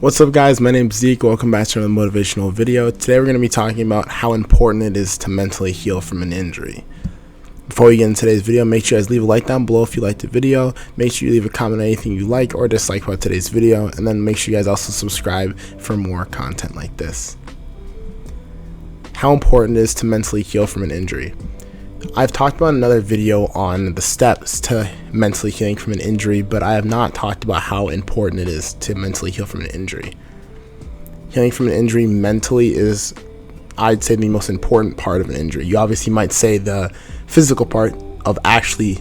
What's up, guys? My name's Zeke. Welcome back to another motivational video. Today we're going to be talking about how important it is to mentally heal from an injury. Before we get into today's video, make sure you guys leave a like down below if you liked the video. Make sure you leave a comment on anything you like or dislike about today's video, and then make sure you guys also subscribe for more content like this. How important it is to mentally heal from an injury. I've talked about another video on the steps to mentally healing from an injury, but I have not talked about how important it is to mentally heal from an injury. Healing from an injury mentally is, I'd say, the most important part of an injury. You obviously might say the physical part of actually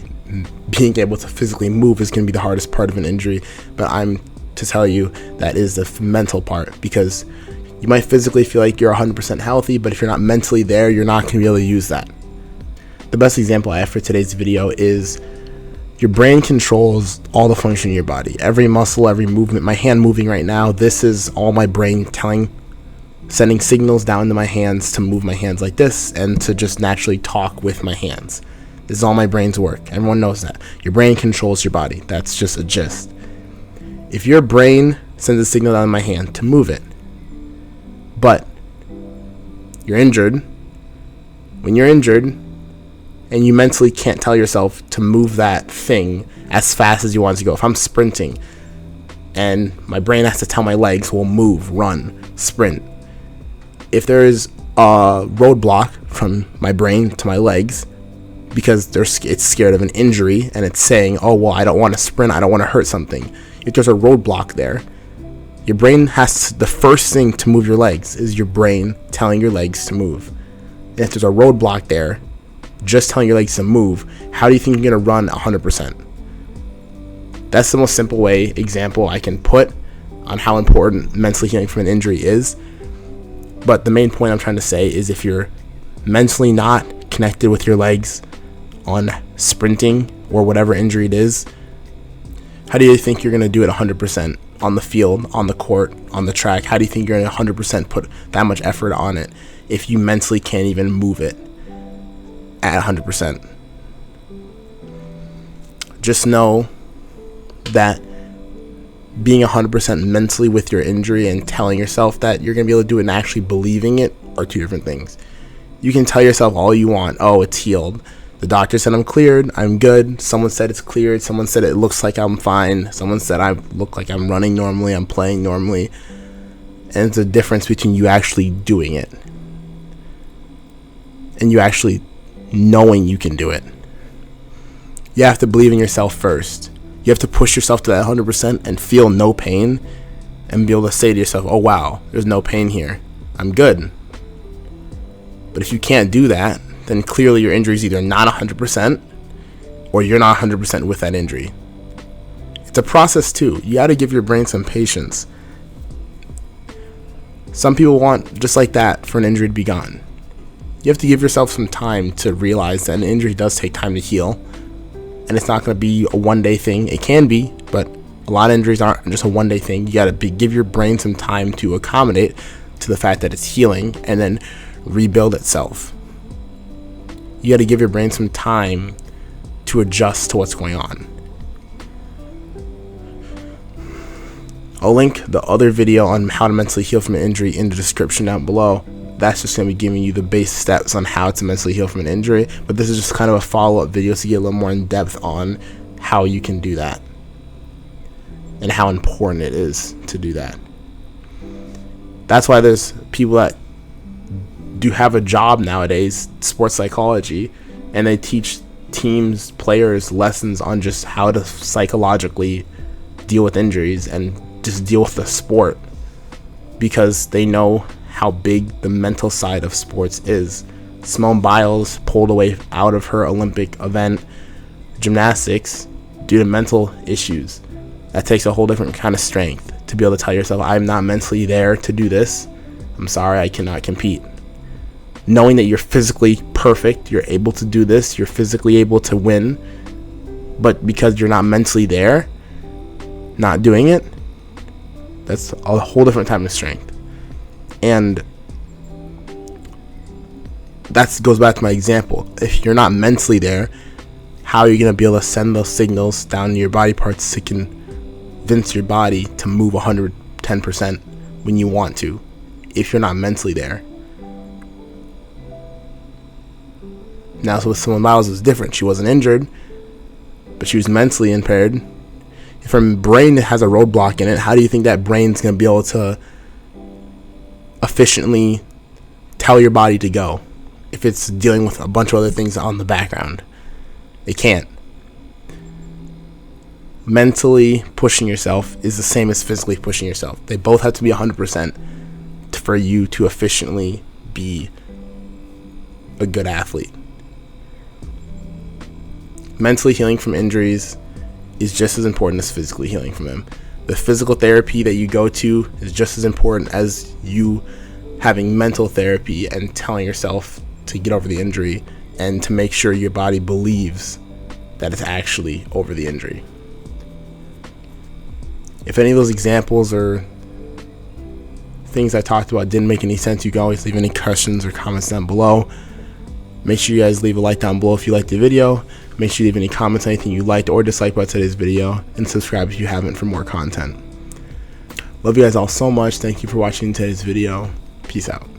being able to physically move is going to be the hardest part of an injury, but I'm to tell you that is the mental part, because you might physically feel like you're 100% healthy, but if you're not mentally there, you're not going to be able to use that. The best example I have for today's video is your brain controls all the function of your body. Every muscle, every movement. My hand moving right now, this is all my brain sending signals down to my hands to move my hands like this and to just naturally talk with my hands. This is all my brain's work. Everyone knows that. Your brain controls your body. That's just a gist. If your brain sends a signal down to my hand to move it, but you're injured, when you're injured, and you mentally can't tell yourself to move that thing as fast as you want it to go. If I'm sprinting and my brain has to tell my legs, well, move, run, sprint. If there is a roadblock from my brain to my legs because it's scared of an injury and it's saying, oh, well, I don't want to sprint, I don't want to hurt something. If there's a roadblock there, your brain the first thing to move your legs is your brain telling your legs to move. And if there's a roadblock there, just telling your legs to move, how do you think you're going to run 100%? That's the most simple example I can put on how important mentally healing from an injury is. But the main point I'm trying to say is if you're mentally not connected with your legs on sprinting or whatever injury it is, how do you think you're going to do it 100% on the field, on the court, on the track? How do you think you're going to 100% put that much effort on it if you mentally can't even move it at 100%? Just know that being 100% mentally with your injury and telling yourself that you're going to be able to do it and actually believing it are two different things. You can tell yourself all you want. Oh, it's healed. The doctor said I'm cleared. I'm good. Someone said it's cleared. Someone said it looks like I'm fine. Someone said I look like I'm running normally. I'm playing normally. And it's a difference between you actually doing it and you actually knowing you can do it. You have to believe in yourself first. You have to push yourself to that 100% and feel no pain and be able to say to yourself, oh wow, there's no pain here, I'm good. But if you can't do that, then clearly your injury is either not 100% or you're not 100% with that injury. It's a process too. You got to give your brain some patience. Some people want just like that for an injury to be gone. You have to give yourself some time to realize that an injury does take time to heal, and it's not going to be a one-day thing. It can be, but a lot of injuries aren't just a one-day thing. You got to give your brain some time to accommodate to the fact that it's healing and then rebuild itself. You got to give your brain some time to adjust to what's going on. I'll link the other video on how to mentally heal from an injury in the description down below. That's just going to be giving you the base steps on how to mentally heal from an injury. But this is just kind of a follow-up video to get a little more in depth on how you can do that and how important it is to do that. That's why there's people that do have a job nowadays, sports psychology, and they teach teams, players, lessons on just how to psychologically deal with injuries and just deal with the sport, because they know how big the mental side of sports is. Simone Biles pulled away out of her Olympic event, gymnastics, due to mental issues. That takes a whole different kind of strength to be able to tell yourself, I'm not mentally there to do this. I'm sorry, I cannot compete. Knowing that you're physically perfect, you're able to do this, you're physically able to win, but because you're not mentally there, not doing it, that's a whole different type of strength. And that goes back to my example. If you're not mentally there, how are you going to be able to send those signals down to your body parts to convince your body to move 110% 110% when you want to, if you're not mentally there. Now, so with Simone Biles, it was different. She wasn't injured, but she was mentally impaired. If her brain has a roadblock in it, how do you think that brain's going to be able to efficiently tell your body to go if it's dealing with a bunch of other things on the background? It can't. Mentally pushing yourself is the same as physically pushing yourself. They both have to be 100% for you to efficiently be a good athlete. Mentally healing from injuries is just as important as physically healing from them. The physical therapy that you go to is just as important as you having mental therapy and telling yourself to get over the injury and to make sure your body believes that it's actually over the injury. If any of those examples or things I talked about didn't make any sense, you can always leave any questions or comments down below. Make sure you guys leave a like down below if you liked the video. Make sure you leave any comments on anything you liked or disliked about today's video, and subscribe if you haven't for more content. Love you guys all so much. Thank you for watching today's video. Peace out.